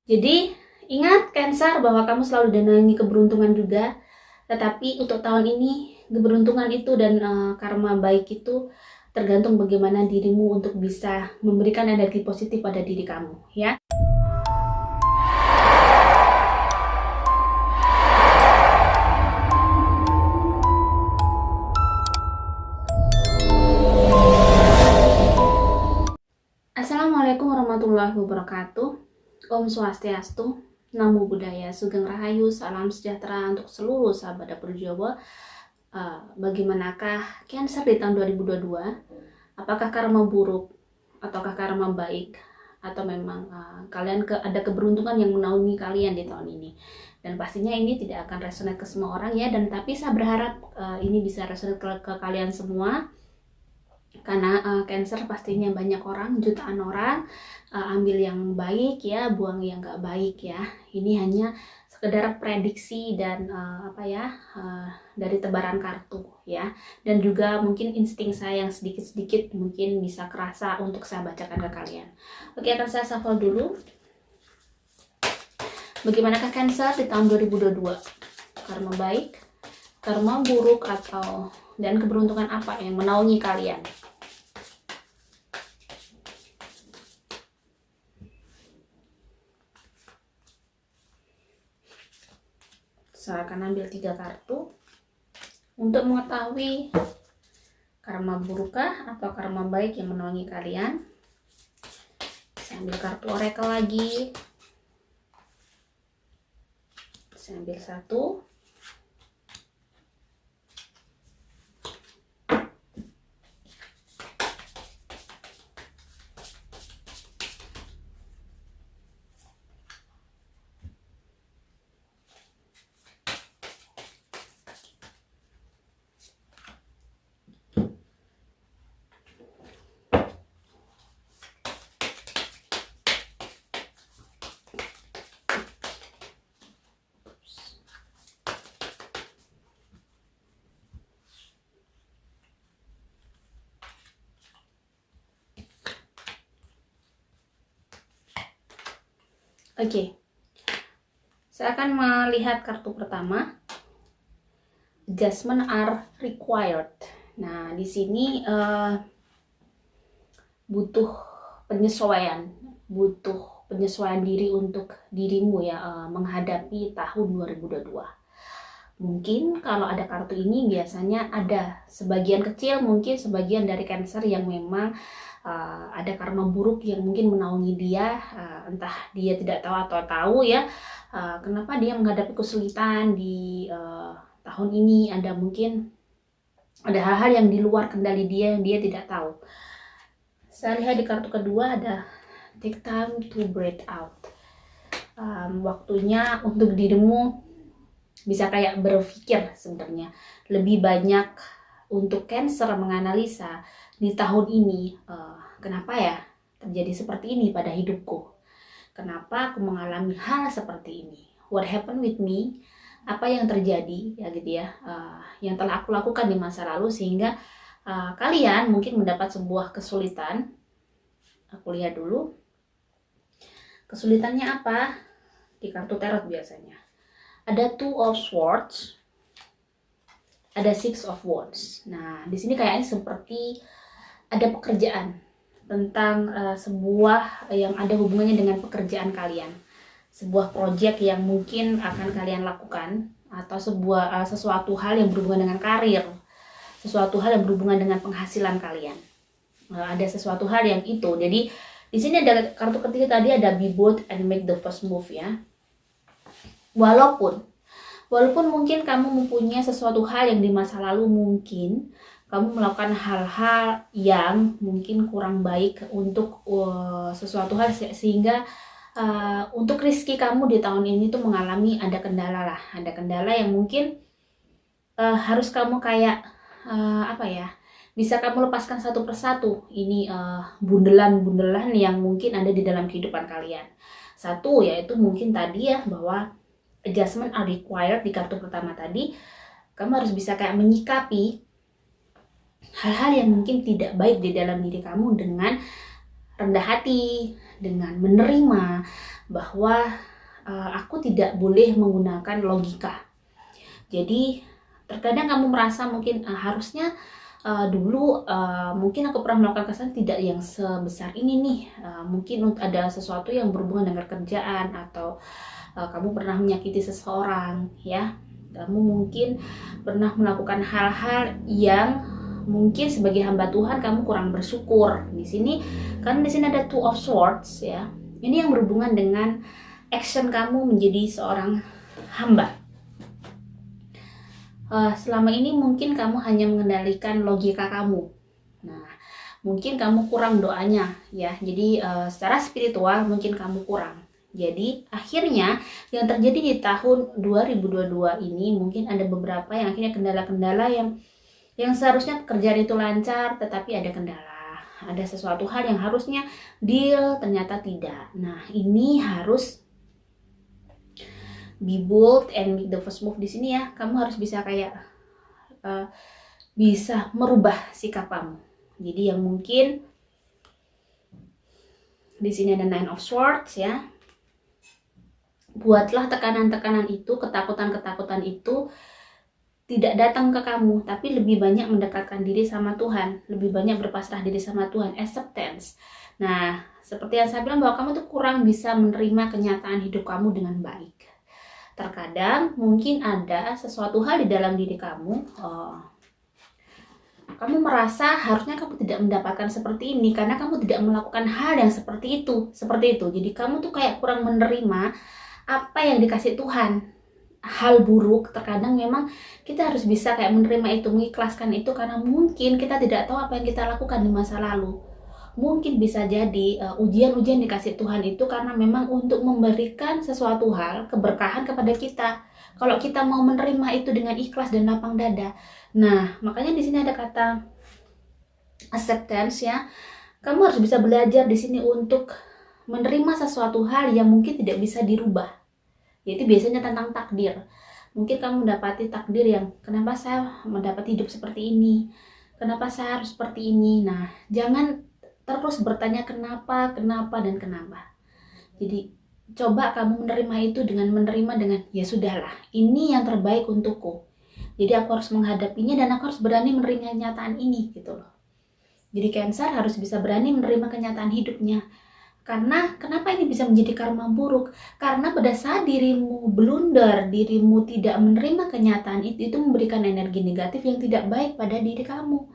Jadi ingat Cancer bahwa kamu selalu dinaungi keberuntungan juga. Tetapi untuk tahun ini keberuntungan itu dan karma baik itu tergantung bagaimana dirimu untuk bisa memberikan energi positif pada diri kamu, ya. Assalamualaikum warahmatullahi wabarakatuh. Om Swastiastu, Namo Buddhaya, Sugeng Rahayu, salam sejahtera untuk seluruh sahabat dapur Jawa. Bagaimanakah Cancer di tahun 2022? Apakah karma buruk ataukah karma baik? Atau memang kalian ada keberuntungan yang menaungi kalian di tahun ini? Dan pastinya ini tidak akan resonate ke semua orang ya, dan tapi saya berharap ini bisa resonate ke kalian semua. Karena Cancer pastinya banyak orang, jutaan orang, ambil yang baik ya, buang yang nggak baik ya. Ini hanya sekedar prediksi dan dari tebaran kartu ya. Dan juga mungkin insting saya yang sedikit-sedikit mungkin bisa kerasa untuk saya bacakan ke kalian. Oke, akan saya shuffle dulu. Bagaimanakah Cancer di tahun 2022? Karma baik, karma buruk, dan keberuntungan apa yang menaungi kalian? Saya akan ambil 3 kartu untuk mengetahui karma burukkah atau karma baik yang menaungi kalian. Saya ambil kartu oracle lagi. Saya ambil 1. Oke, saya akan melihat kartu pertama. Adjustment are required. Nah, di sini butuh penyesuaian diri untuk dirimu ya, menghadapi tahun 2022. Mungkin kalau ada kartu ini biasanya ada sebagian kecil, mungkin sebagian dari Cancer yang memang ada karma buruk yang mungkin menaungi dia, entah dia tidak tahu atau tahu ya, kenapa dia menghadapi kesulitan di tahun ini. Mungkin ada hal-hal yang di luar kendali dia yang dia tidak tahu. Saya lihat di kartu kedua ada take time to breathe out. Waktunya untuk dirimu bisa kayak berpikir sebenarnya lebih banyak untuk Cancer menganalisa di tahun ini, kenapa ya terjadi seperti ini pada hidupku, kenapa aku mengalami hal seperti ini, what happened with me, apa yang terjadi ya gitu ya, yang telah aku lakukan di masa lalu sehingga kalian mungkin mendapat sebuah kesulitan. Aku lihat dulu kesulitannya apa. Di kartu tarot biasanya ada Two of Swords, ada Six of Wands. Nah, di sini kayaknya seperti ada pekerjaan tentang sebuah yang ada hubungannya dengan pekerjaan kalian, sebuah proyek yang mungkin akan kalian lakukan, atau sesuatu hal yang berhubungan dengan karir, sesuatu hal yang berhubungan dengan penghasilan kalian. Ada sesuatu hal yang itu. Jadi di sini ada kartu ketiga tadi, ada be bold and make the first move ya. Walaupun mungkin kamu mempunyai sesuatu hal yang di masa lalu mungkin kamu melakukan hal-hal yang mungkin kurang baik untuk sesuatu hal, sehingga untuk rezeki kamu di tahun ini tuh mengalami ada kendala yang mungkin harus kamu kayak bisa kamu lepaskan satu persatu. Ini bundelan-bundelan yang mungkin ada di dalam kehidupan kalian. Satu yaitu mungkin tadi ya, bahwa adjustment are required di kartu pertama tadi. Kamu harus bisa kayak menyikapi hal-hal yang mungkin tidak baik di dalam diri kamu dengan rendah hati, dengan menerima bahwa aku tidak boleh menggunakan logika. Jadi terkadang kamu merasa mungkin harusnya dulu mungkin aku pernah melakukan kesalahan tidak yang sebesar ini nih. Mungkin ada sesuatu yang berhubungan dengan kerjaan, atau kamu pernah menyakiti seseorang, ya. Kamu mungkin pernah melakukan hal-hal yang mungkin sebagai hamba Tuhan kamu kurang bersyukur. Di sini kan di sini ada Two of Swords, ya. Ini yang berhubungan dengan action kamu menjadi seorang hamba. Selama ini mungkin kamu hanya mengendalikan logika kamu. Nah, mungkin kamu kurang doanya, ya. Jadi secara spiritual mungkin kamu kurang. Jadi akhirnya yang terjadi di tahun 2022 ini mungkin ada beberapa yang akhirnya kendala-kendala yang seharusnya kerjaan itu lancar, tetapi ada kendala. Ada sesuatu hal yang harusnya deal, ternyata tidak. Nah, ini harus be bold and make the first move di sini, ya. Kamu harus bisa kayak bisa merubah sikap kamu. Jadi yang mungkin di sini ada Nine of Swords, ya. Buatlah tekanan-tekanan itu, ketakutan-ketakutan itu tidak datang ke kamu, tapi lebih banyak mendekatkan diri sama Tuhan, lebih banyak berpasrah diri sama Tuhan, acceptance. Nah, seperti yang saya bilang bahwa kamu tuh kurang bisa menerima kenyataan hidup kamu dengan baik. Terkadang mungkin ada sesuatu hal di dalam diri kamu, kamu merasa harusnya kamu tidak mendapatkan seperti ini karena kamu tidak melakukan hal yang seperti itu. Jadi kamu tuh kayak kurang menerima apa yang dikasih Tuhan. Hal buruk, terkadang memang kita harus bisa kayak menerima itu, mengikhlaskan itu, karena mungkin kita tidak tahu apa yang kita lakukan di masa lalu. Mungkin bisa jadi ujian-ujian dikasih Tuhan itu karena memang untuk memberikan sesuatu hal, keberkahan kepada kita. Kalau kita mau menerima itu dengan ikhlas dan lapang dada. Nah, makanya di sini ada kata acceptance, ya. Kamu harus bisa belajar di sini untuk menerima sesuatu hal yang mungkin tidak bisa dirubah. Yaitu biasanya tentang takdir. Mungkin kamu mendapati takdir yang kenapa saya mendapat hidup seperti ini? Kenapa saya harus seperti ini? Nah, jangan terus bertanya kenapa, dan kenapa. Jadi coba kamu menerima itu dengan ya sudahlah, ini yang terbaik untukku. Jadi aku harus menghadapinya dan aku harus berani menerima kenyataan ini, gitu loh. Jadi Cancer harus bisa berani menerima kenyataan hidupnya. Karena kenapa ini bisa menjadi karma buruk? Karena pada saat dirimu blunder, dirimu tidak menerima kenyataan itu memberikan energi negatif yang tidak baik pada diri kamu.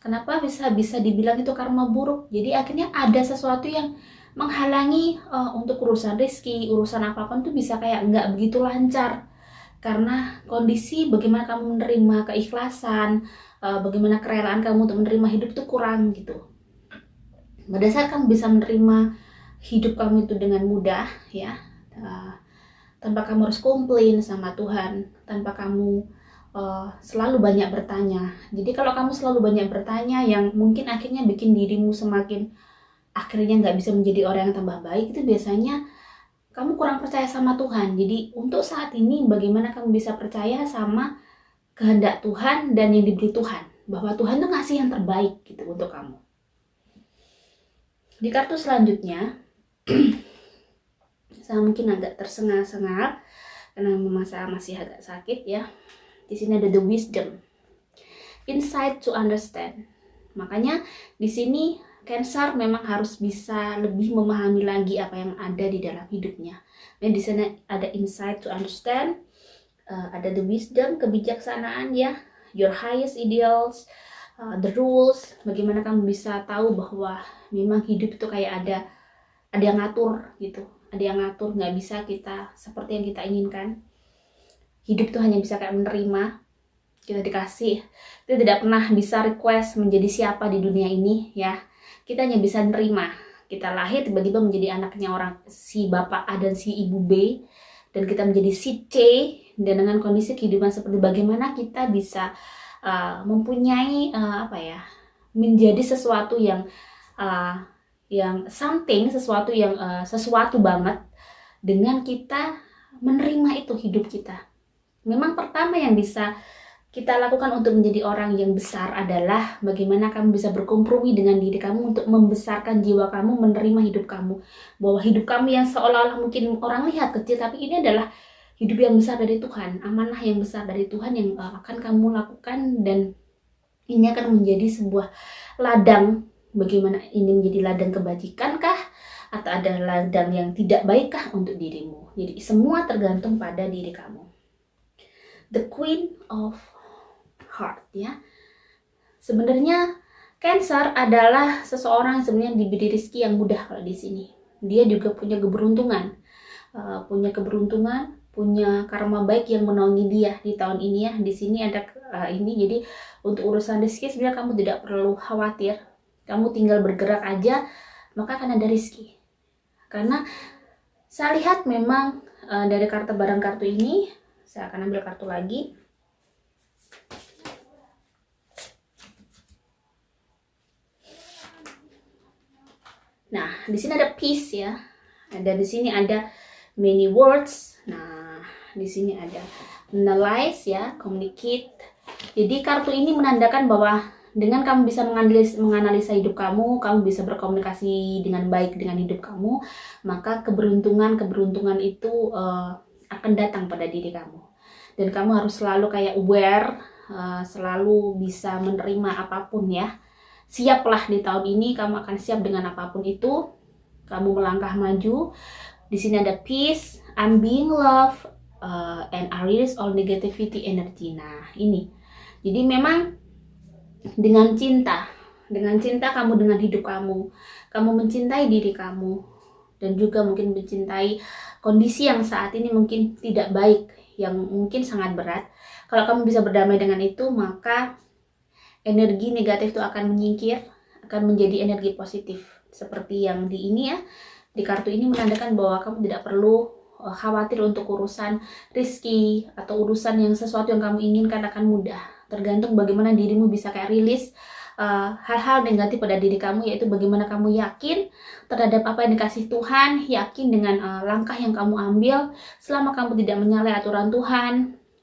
Kenapa bisa dibilang itu karma buruk? Jadi akhirnya ada sesuatu yang menghalangi untuk urusan rezeki, urusan apapun tuh bisa kayak nggak begitu lancar. Karena kondisi bagaimana kamu menerima keikhlasan, bagaimana kerelaan kamu untuk menerima hidup itu kurang gitu. Pada saat kamu bisa menerima hidup kamu itu dengan mudah, ya, tanpa kamu harus komplain sama Tuhan, tanpa kamu selalu banyak bertanya. Jadi kalau kamu selalu banyak bertanya yang mungkin akhirnya bikin dirimu semakin akhirnya nggak bisa menjadi orang yang tambah baik, itu biasanya kamu kurang percaya sama Tuhan. Jadi untuk saat ini bagaimana kamu bisa percaya sama kehendak Tuhan dan yang diberi Tuhan, bahwa Tuhan tuh ngasih yang terbaik gitu untuk kamu. Di kartu selanjutnya saya mungkin agak tersengal-sengal karena memang saya masih agak sakit, ya. Di sini ada the wisdom, insight to understand. Makanya di sini Cancer memang harus bisa lebih memahami lagi apa yang ada di dalam hidupnya. Dan di sana ada insight to understand, ada the wisdom, kebijaksanaan, ya, your highest ideals, the rules. Bagaimana kamu bisa tahu bahwa memang hidup itu kayak ada yang ngatur gitu, ada yang ngatur, nggak bisa kita seperti yang kita inginkan. Hidup tuh hanya bisa kayak menerima, kita dikasih, kita tidak pernah bisa request menjadi siapa di dunia ini, ya. Kita hanya bisa menerima. Kita lahir tiba-tiba menjadi anaknya orang si bapak A dan si ibu B, dan kita menjadi si C, dan dengan kondisi kehidupan seperti bagaimana kita bisa mempunyai menjadi sesuatu yang sesuatu yang sesuatu banget dengan kita menerima itu hidup kita. Memang pertama yang bisa kita lakukan untuk menjadi orang yang besar adalah bagaimana kamu bisa berkompromi dengan diri kamu untuk membesarkan jiwa kamu, menerima hidup kamu. Bahwa hidup kamu yang seolah-olah mungkin orang lihat kecil, tapi ini adalah hidup yang besar dari Tuhan, amanah yang besar dari Tuhan yang akan kamu lakukan, dan ini akan menjadi sebuah ladang. Bagaimana ini menjadi ladang kebajikan kah? Atau ada ladang yang tidak baik kah untuk dirimu? Jadi semua tergantung pada diri kamu. The Queen of Heart, ya. Sebenarnya Cancer adalah seseorang yang sebenarnya diberi rezeki yang mudah kalau di sini. Dia juga punya keberuntungan, punya karma baik yang menaungi dia di tahun ini ya. Di sini ada ini, jadi untuk urusan rezeki sebenarnya kamu tidak perlu khawatir. Kamu tinggal bergerak aja, maka akan ada rezeki. Karena saya lihat memang dari barang kartu ini, saya akan ambil kartu lagi. Nah, di sini ada peace ya. Dan di sini ada many words. Nah, di sini ada analyze ya, communicate. Jadi kartu ini menandakan bahwa dengan kamu bisa menganalisa hidup kamu bisa berkomunikasi dengan baik dengan hidup kamu, maka keberuntungan itu akan datang pada diri kamu. Dan kamu harus selalu kayak aware, selalu bisa menerima apapun ya. Siaplah di tahun ini, kamu akan siap dengan apapun itu. Kamu melangkah maju. Di sini ada peace, I'm being loved, and I release all negativity energy. Nah, ini. Jadi memang dengan cinta kamu dengan hidup kamu mencintai diri kamu, dan juga mungkin mencintai kondisi yang saat ini mungkin tidak baik, yang mungkin sangat berat. Kalau kamu bisa berdamai dengan itu, maka energi negatif itu akan menyingkir, akan menjadi energi positif. Seperti yang di ini ya, di kartu ini menandakan bahwa kamu tidak perlu khawatir untuk urusan rezeki atau urusan yang sesuatu yang kamu inginkan akan mudah. Tergantung bagaimana dirimu bisa kayak rilis hal-hal negatif pada diri kamu, yaitu bagaimana kamu yakin terhadap apa yang dikasih Tuhan, yakin dengan langkah yang kamu ambil selama kamu tidak menyalahi aturan Tuhan,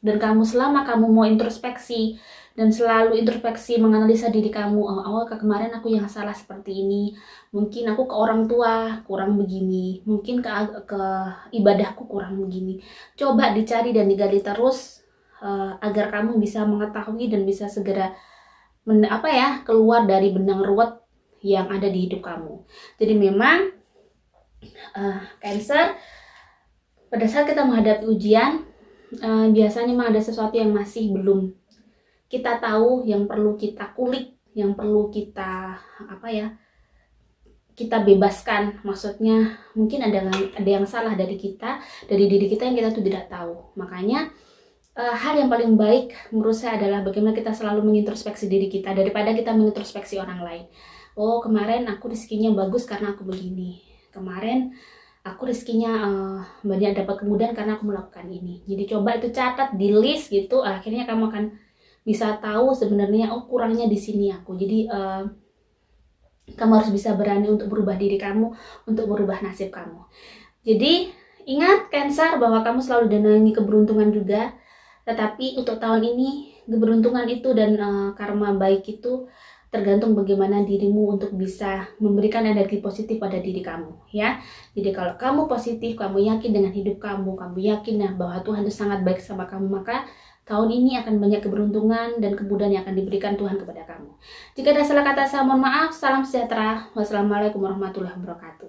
dan selama kamu mau introspeksi dan selalu introspeksi menganalisa diri kamu. Kemarin aku yang salah seperti ini, mungkin aku ke orang tua kurang begini, mungkin ke ibadahku kurang begini. Coba dicari dan digali terus agar kamu bisa mengetahui dan bisa segera keluar dari benang ruwet yang ada di hidup kamu. Jadi memang Cancer, pada saat kita menghadapi ujian, biasanya memang ada sesuatu yang masih belum kita tahu, yang perlu kita kulik, yang perlu kita kita bebaskan. Maksudnya mungkin ada yang salah dari diri kita yang kita tuh tidak tahu. Makanya hal yang paling baik menurut saya adalah bagaimana kita selalu mengintrospeksi diri kita daripada kita mengintrospeksi orang lain. Oh, kemarin aku rezekinya bagus karena aku begini. Kemarin aku rezekinya banyak dapat kemudahan karena aku melakukan ini. Jadi coba itu catat di list gitu, akhirnya kamu akan bisa tahu sebenarnya kurangnya di sini aku. Jadi kamu harus bisa berani untuk berubah diri kamu, untuk berubah nasib kamu. Jadi ingat Cancer bahwa kamu selalu didanai keberuntungan juga. Tetapi untuk tahun ini keberuntungan itu dan karma baik itu tergantung bagaimana dirimu untuk bisa memberikan energi positif pada diri kamu ya. Jadi kalau kamu positif, kamu yakin dengan hidup kamu yakin bahwa Tuhan itu sangat baik sama kamu, maka tahun ini akan banyak keberuntungan dan kemudahan yang akan diberikan Tuhan kepada kamu. Jika ada salah kata, saya mohon maaf. Salam sejahtera. Wassalamualaikum warahmatullahi wabarakatuh.